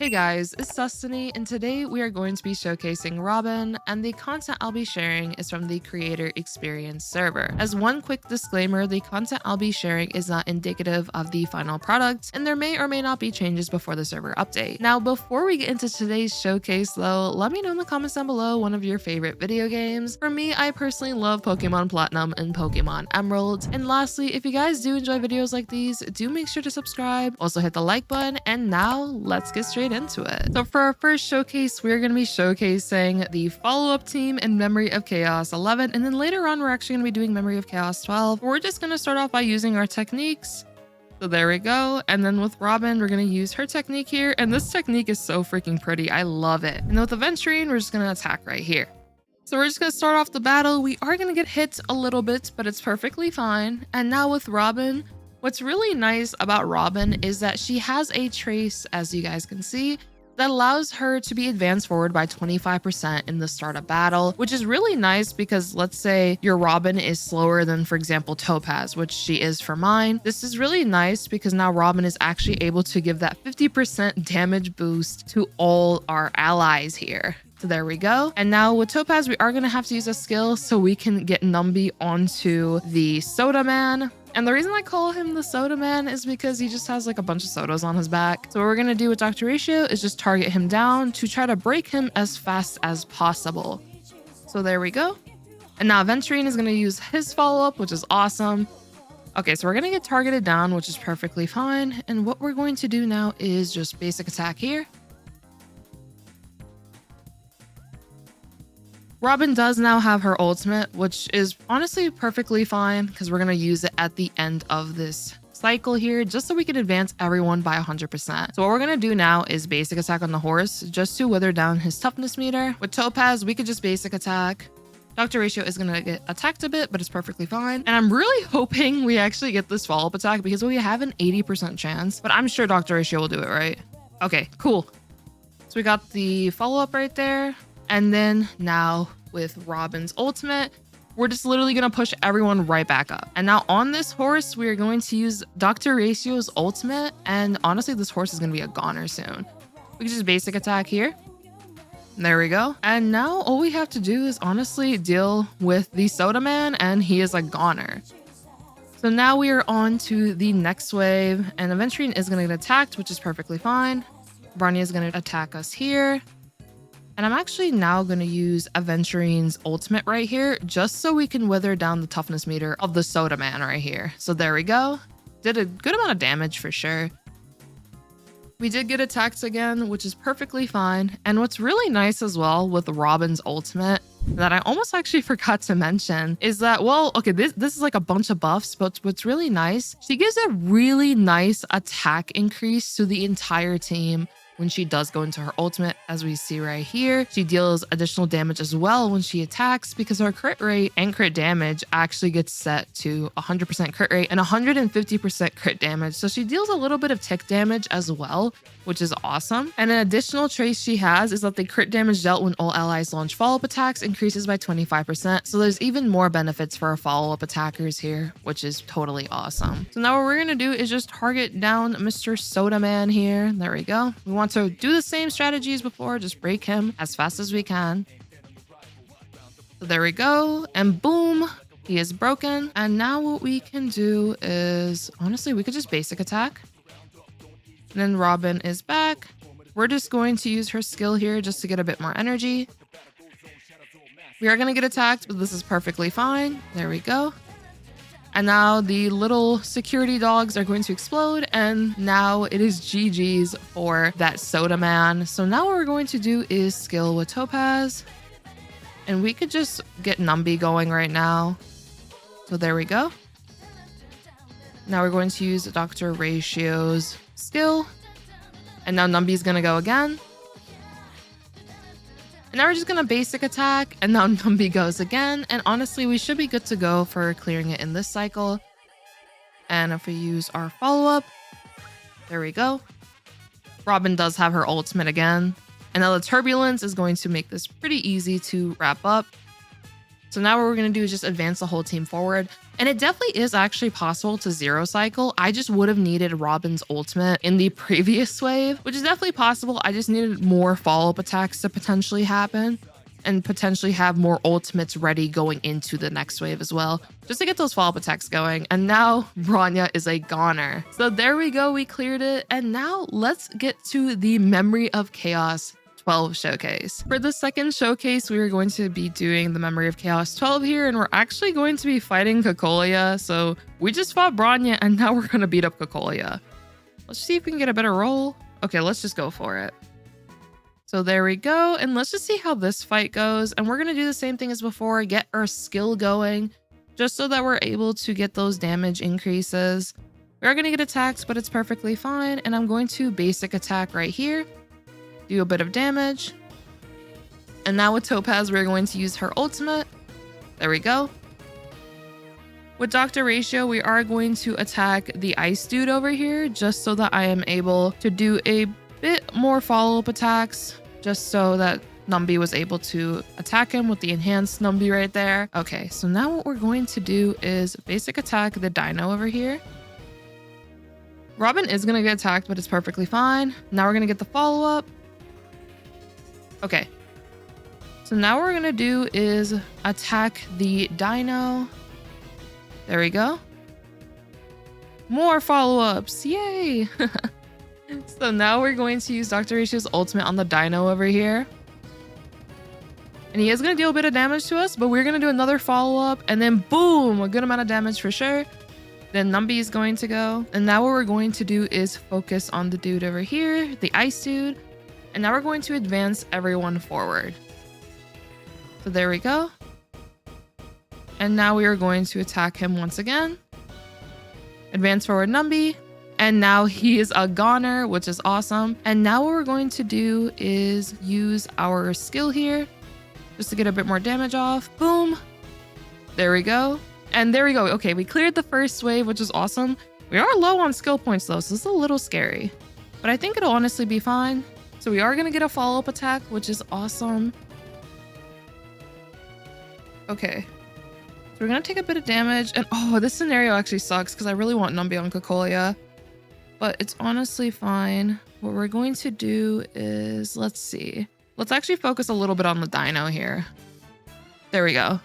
Hey guys, it's Destiny, and today we are going to be showcasing Robin, and the content I'll be sharing is from the Creator Experience server. As one quick disclaimer, the content I'll be sharing is not indicative of the final product, and there may or may not be changes before the server update. Now, before we get into today's showcase though, let me know in the comments down below one of your favorite video games. For me, I personally love Pokemon Platinum and Pokemon Emerald. And lastly, if you guys do enjoy videos like these, do make sure to subscribe, also hit the like button, and now let's get straight into it. So for our first showcase, we're going to be showcasing the follow-up team in Memory of Chaos 11, and then later on we're actually going to be doing Memory of Chaos 12. We're just going to start off by using our techniques. So there we go. And then with Robin, we're going to use her technique here, and this technique is so freaking pretty. I love it. And then with Aventurine, we're just going to attack right here. So we're just going to start off the battle. We are going to get hit a little bit, but it's perfectly fine. And now with Robin, what's really nice about Robin is that she has a trace, as you guys can see, that allows her to be advanced forward by 25% in the start of battle, which is really nice because let's say your Robin is slower than, for example, Topaz, which she is for mine. This is really nice because now Robin is actually able to give that 50% damage boost to all our allies here. So there we go. And now with Topaz, we are going to have to use a skill so we can get Numby onto the Soda Man. And the reason I call him the Soda Man is because he just has like a bunch of sodas on his back. So what we're going to do with Dr. Ratio is just target him down to try to break him as fast as possible. So there we go. And now Aventurine is going to use his follow-up, which is awesome. Okay, so we're going to get targeted down, which is perfectly fine. And what we're going to do now is just basic attack here. Robin does now have her ultimate, which is honestly perfectly fine because we're going to use it at the end of this cycle here just so we can advance everyone by 100%. So what we're going to do now is basic attack on the horse just to wither down his toughness meter. With Topaz, we could just basic attack. Dr. Ratio is going to get attacked a bit, but it's perfectly fine. And I'm really hoping we actually get this follow-up attack because we have an 80% chance, but I'm sure Dr. Ratio will do it, right? Okay, cool. So we got the follow-up right there. And then now with Robin's ultimate, we're just literally going to push everyone right back up. And now on this horse, we are going to use Dr. Ratio's ultimate. And honestly, this horse is going to be a goner soon. We can just basic attack here. There we go. And now all we have to do is honestly deal with the Soda Man, and he is a goner. So now we are on to the next wave, and Aventurine is going to get attacked, which is perfectly fine. Bronya is going to attack us here. And I'm actually now going to use Aventurine's ultimate right here, just so we can wither down the toughness meter of the Soda Man right here. So there we go. Did a good amount of damage for sure. We did get attacked again, which is perfectly fine. And what's really nice as well with Robin's ultimate that I almost actually forgot to mention is that, well, okay, this is like a bunch of buffs, but what's really nice, she gives a really nice attack increase to the entire team when she does go into her ultimate, as we see right here. She deals additional damage as well when she attacks because her crit rate and crit damage actually gets set to 100% crit rate and 150% crit damage. So she deals a little bit of tick damage as well, which is awesome. And an additional trace she has is that the crit damage dealt when all allies launch follow-up attacks increases by 25%. So there's even more benefits for our follow-up attackers here, which is totally awesome. So now what we're going to do is just target down Mr. Soda Man here. There we go. We want to do the same strategy as before, just break him as fast as we can. So there we go. And boom, he is broken. And now what we can do is, honestly, we could just basic attack. And then Robin is back. We're just going to use her skill here just to get a bit more energy. We are going to get attacked, but this is perfectly fine. There we go. And now the little security dogs are going to explode. And now it is GG's for that Soda Man. So now what we're going to do is skill with Topaz. And we could just get Numby going right now. So there we go. Now we're going to use Dr. Ratio's skill. And now Numby's going to go again. And now we're just going to basic attack, and now Numby goes again. And honestly, we should be good to go for clearing it in this cycle. And if we use our follow-up, there we go. Robin does have her ultimate again. And now the turbulence is going to make this pretty easy to wrap up. So now what we're going to do is just advance the whole team forward. And it definitely is actually possible to zero cycle. I just would have needed Robin's ultimate in the previous wave, which is definitely possible. I just needed more follow-up attacks to potentially happen and potentially have more ultimates ready going into the next wave as well, just to get those follow-up attacks going. And now Bronya is a goner. So there we go, we cleared it. And now let's get to the Memory of Chaos 12 showcase. For the second showcase, we are going to be doing the Memory of Chaos 12 here, and we're actually going to be fighting Cocolia. So we just fought Bronya, and now we're going to beat up Cocolia. Let's see if we can get a better roll. Okay, let's just go for it. So there we go, and let's just see how this fight goes. And we're going to do the same thing as before, get our skill going, just so that we're able to get those damage increases. We are going to get attacks, but it's perfectly fine. And I'm going to basic attack right here. Do a bit of damage. And now with Topaz, we're going to use her ultimate. There we go. With Dr. Ratio, we are going to attack the ice dude over here, just so that I am able to do a bit more follow-up attacks, just so that Numby was able to attack him with the enhanced Numby right there. Okay, so now what we're going to do is basic attack the dino over here. Robin is going to get attacked, but it's perfectly fine. Now we're going to get the follow-up. Okay, so now what we're gonna do is attack the dino. There we go. More follow-ups, yay! So now we're going to use Dr. Ratio's ultimate on the dino over here. And he is gonna deal a bit of damage to us, but we're gonna do another follow-up, and then boom, a good amount of damage for sure. Then Numby is going to go. And now what we're going to do is focus on the dude over here, the ice dude. And now we're going to advance everyone forward. So there we go. And now we are going to attack him once again. Advance forward Numby. And now he is a goner, which is awesome. And now what we're going to do is use our skill here just to get a bit more damage off. Boom. There we go. And there we go. Okay, we cleared the first wave, which is awesome. We are low on skill points though, so this is a little scary. But I think it'll honestly be fine. So we are going to get a follow-up attack, which is awesome. Okay. So we're going to take a bit of damage. And oh, this scenario actually sucks because I really want Numby on Cocolia. But it's honestly fine. What we're going to do is, let's see. Let's actually focus a little bit on the dino here. There we go.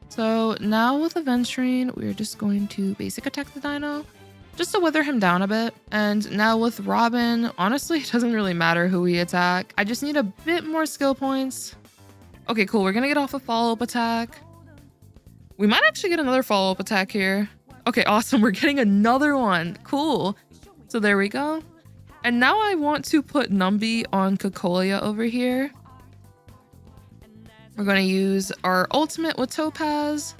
So now with Aventurine, we're just going to basic attack the dino, just to wither him down a bit. And now with Robin, honestly, it doesn't really matter who we attack. I just need a bit more skill points. Okay, cool. We're going to get off a follow-up attack. We might actually get another follow-up attack here. Okay, awesome. We're getting another one. Cool. So there we go. And now I want to put Numby on Cocolia over here. We're going to use our ultimate with Topaz.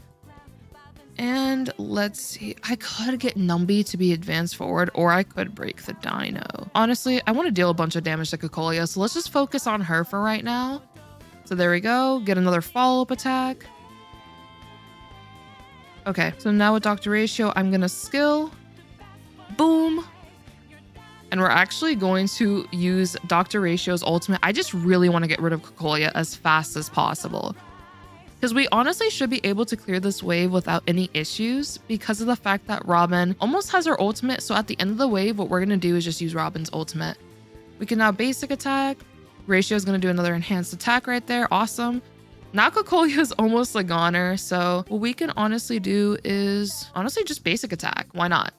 And let's see, I could get Numby to be advanced forward, or I could break the dino. Honestly, I want to deal a bunch of damage to Cocolia, so let's just focus on her for right now. So there we go, get another follow-up attack. Okay, so now with Dr. Ratio, I'm gonna skill. Boom. And we're actually going to use Dr. Ratio's ultimate. I just really want to get rid of Cocolia as fast as possible, because we honestly should be able to clear this wave without any issues because of the fact that Robin almost has her ultimate. So at the end of the wave, what we're going to do is just use Robin's ultimate. We can now basic attack. Ratio is going to do another enhanced attack right there. Awesome. Now Cocolia is almost a goner. So what we can honestly do is honestly just basic attack. Why not?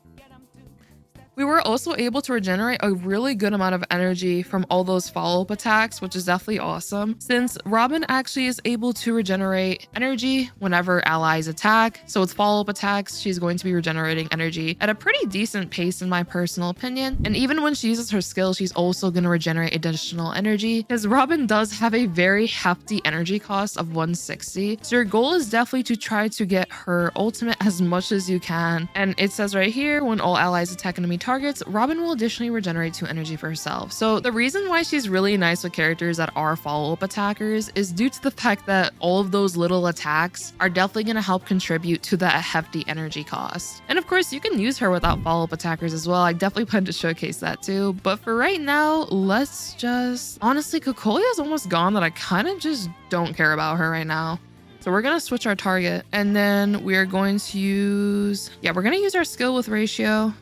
We were also able to regenerate a really good amount of energy from all those follow-up attacks, which is definitely awesome, since Robin actually is able to regenerate energy whenever allies attack. So with follow-up attacks, she's going to be regenerating energy at a pretty decent pace in my personal opinion. And even when she uses her skill, she's also going to regenerate additional energy, because Robin does have a very hefty energy cost of 160. So your goal is definitely to try to get her ultimate as much as you can. And it says right here, when all allies attack enemy targets, Robin will additionally regenerate 2 energy for herself. So the reason why she's really nice with characters that are follow-up attackers is due to the fact that all of those little attacks are definitely going to help contribute to that hefty energy cost. And of course, you can use her without follow-up attackers as well. I definitely plan to showcase that too. But for right now, let's just... Honestly, Cocolia is almost gone that I kind of just don't care about her right now. So we're going to switch our target, and then we're going to use, we're going to use our skill with ratio.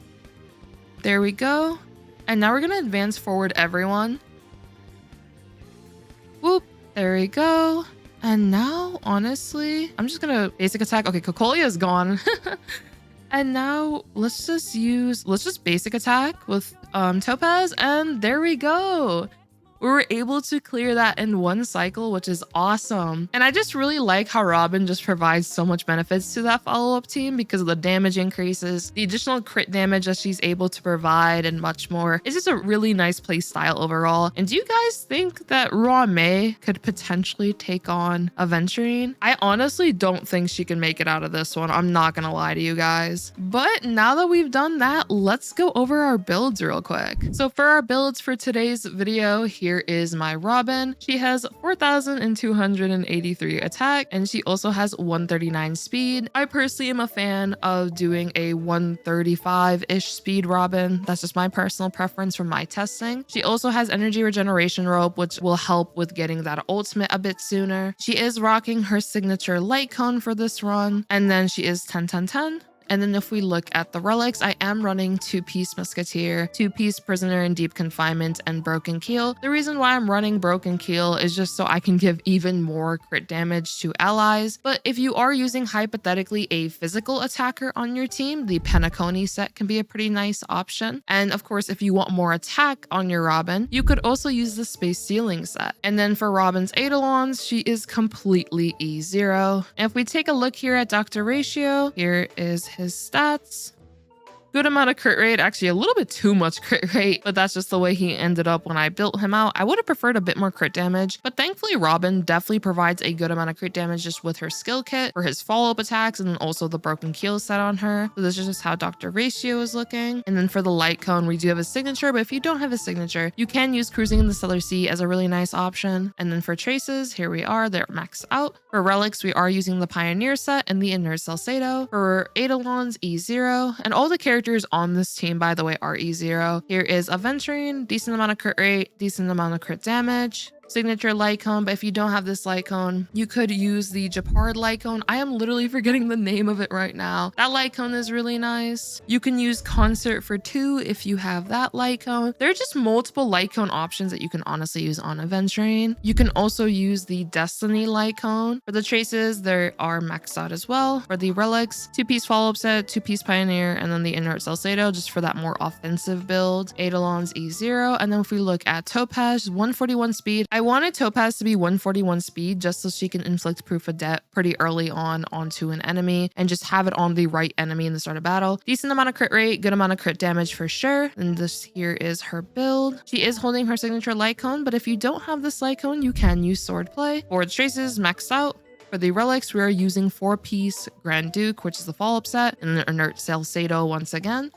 There we go. And now we're going to advance forward everyone. Whoop. There we go. And now, honestly, I'm just going to basic attack. Okay, cocolia is gone. And now let's just basic attack with Topaz, and there we go. We were able to clear that in one cycle, which is awesome. And I just really like how Robin just provides so much benefits to that follow-up team because of the damage increases, the additional crit damage that she's able to provide, and much more. It's just a really nice play style overall. And do you guys think that Ruan Mei could potentially take on Aventurine? I honestly don't think she can make it out of this one. I'm not gonna lie to you guys. But now that we've done that, let's go over our builds real quick. So for our builds for today's video, here is my Robin. She has 4,283 attack, and she also has 139 speed. I personally am a fan of doing a 135-ish speed Robin. That's just my personal preference from my testing. She also has energy regeneration rope, which will help with getting that ultimate a bit sooner. She is rocking her signature light cone for this run, and then she is 10-10-10. And then if we look at the relics, I am running 2-piece Musketeer, 2-piece Prisoner in Deep Confinement, and Broken Keel. The reason why I'm running Broken Keel is just so I can give even more crit damage to allies. But if you are using hypothetically a physical attacker on your team, the Penacony set can be a pretty nice option. And of course, if you want more attack on your Robin, you could also use the Space Ceiling set. And then for Robin's Eidolons, she is completely E0. And if we take a look here at Dr. Ratio, here is his stats. Good amount of crit rate, actually a little bit too much crit rate, but that's just the way he ended up when I built him out. I would have preferred a bit more crit damage, but thankfully Robin definitely provides a good amount of crit damage just with her skill kit for his follow-up attacks, and then also the Broken Keel set on her. So this is just how Dr. Ratio is looking. And then for the light cone, we do have a signature, but if you don't have a signature, you can use Cruising in the Stellar Sea as a really nice option. And then for traces, here we are, they're maxed out. For relics, we are using the Pioneer set and the Inert Salcedo. For Eidolons, E0, and all the characters on this team, by the way, are E0. Here is Aventurine, decent amount of crit rate, decent amount of crit damage. Signature light cone, but if you don't have this light cone, you could use the Japard light cone. I am literally forgetting the name of it right now. That light cone is really nice. You can use Concert for 2 if you have that light cone. There are just multiple light cone options that you can honestly use on Aventurine. You can also use the Destiny light cone. For the traces, they are maxed out as well. For the relics, 2-piece follow-up set, 2-piece Pioneer, and then the Inert Salcedo just for that more offensive build. Eidolons E0, and then if we look at Topaz, 141 speed. I wanted Topaz to be 141 speed just so she can inflict proof of debt pretty early on onto an enemy and just have it on the right enemy in the start of battle. Decent amount of crit rate, good amount of crit damage for sure. And this here is her build. She is holding her signature light cone, but if you don't have this light cone, you can use swordplay. For the traces, maxed out. For the relics, we are using 4-piece Grand Duke, which is the follow-up set, and the Inert Salcedo once again.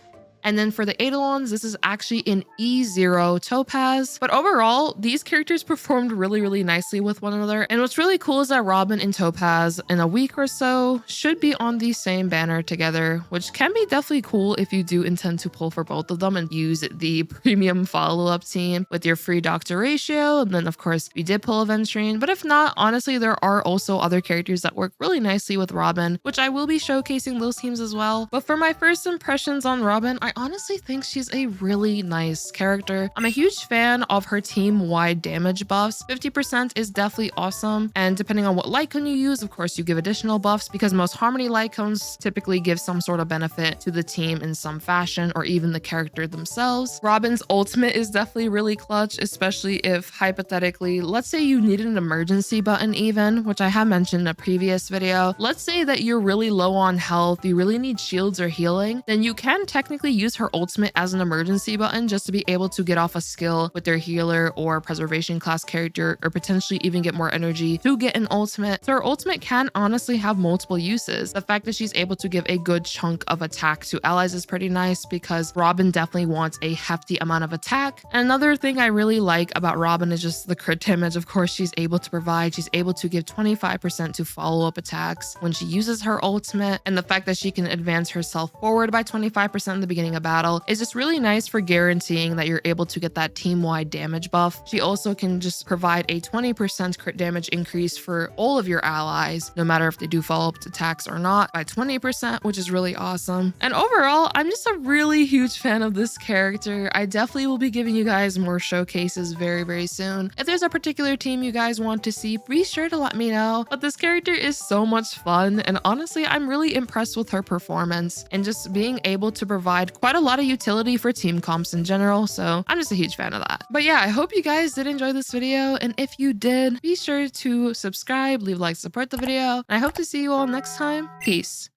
And then for the Eidolons, this is actually an E0 Topaz. But overall, these characters performed really, really nicely with one another. And what's really cool is that Robin and Topaz in a week or so should be on the same banner together, which can be definitely cool if you do intend to pull for both of them and use the premium follow-up team with your free Dr. Ratio. And then of course, you did pull Aventurine. But if not, honestly, there are also other characters that work really nicely with Robin, which I will be showcasing those teams as well. But for my first impressions on Robin, I honestly think she's a really nice character. I'm a huge fan of her team-wide damage buffs. 50% is definitely awesome, and depending on what light cone you use, of course you give additional buffs because most Harmony light cones typically give some sort of benefit to the team in some fashion, or even the character themselves. Robin's ultimate is definitely really clutch, especially if hypothetically, let's say you need an emergency button even, which I have mentioned in a previous video. Let's say that you're really low on health, you really need shields or healing, then you can technically use her ultimate as an emergency button just to be able to get off a skill with their healer or preservation class character, or potentially even get more energy to get an ultimate. So her ultimate can honestly have multiple uses. The fact that she's able to give a good chunk of attack to allies is pretty nice because Robin definitely wants a hefty amount of attack. And another thing I really like about Robin is just the crit damage. Of course, she's able to provide. She's able to give 25% to follow-up attacks when she uses her ultimate, and the fact that she can advance herself forward by 25% in the beginning winning a battle is just really nice for guaranteeing that you're able to get that team-wide damage buff. She also can just provide a 20% crit damage increase for all of your allies, no matter if they do follow-up attacks or not, by 20%, which is really awesome. And overall, I'm just a really huge fan of this character. I definitely will be giving you guys more showcases very, very soon. If there's a particular team you guys want to see, be sure to let me know. But this character is so much fun, and honestly, I'm really impressed with her performance and just being able to provide quite a lot of utility for team comps in general, so I'm just a huge fan of that. But yeah, I hope you guys did enjoy this video, and if you did, be sure to subscribe, leave a like, support the video, and I hope to see you all next time. Peace.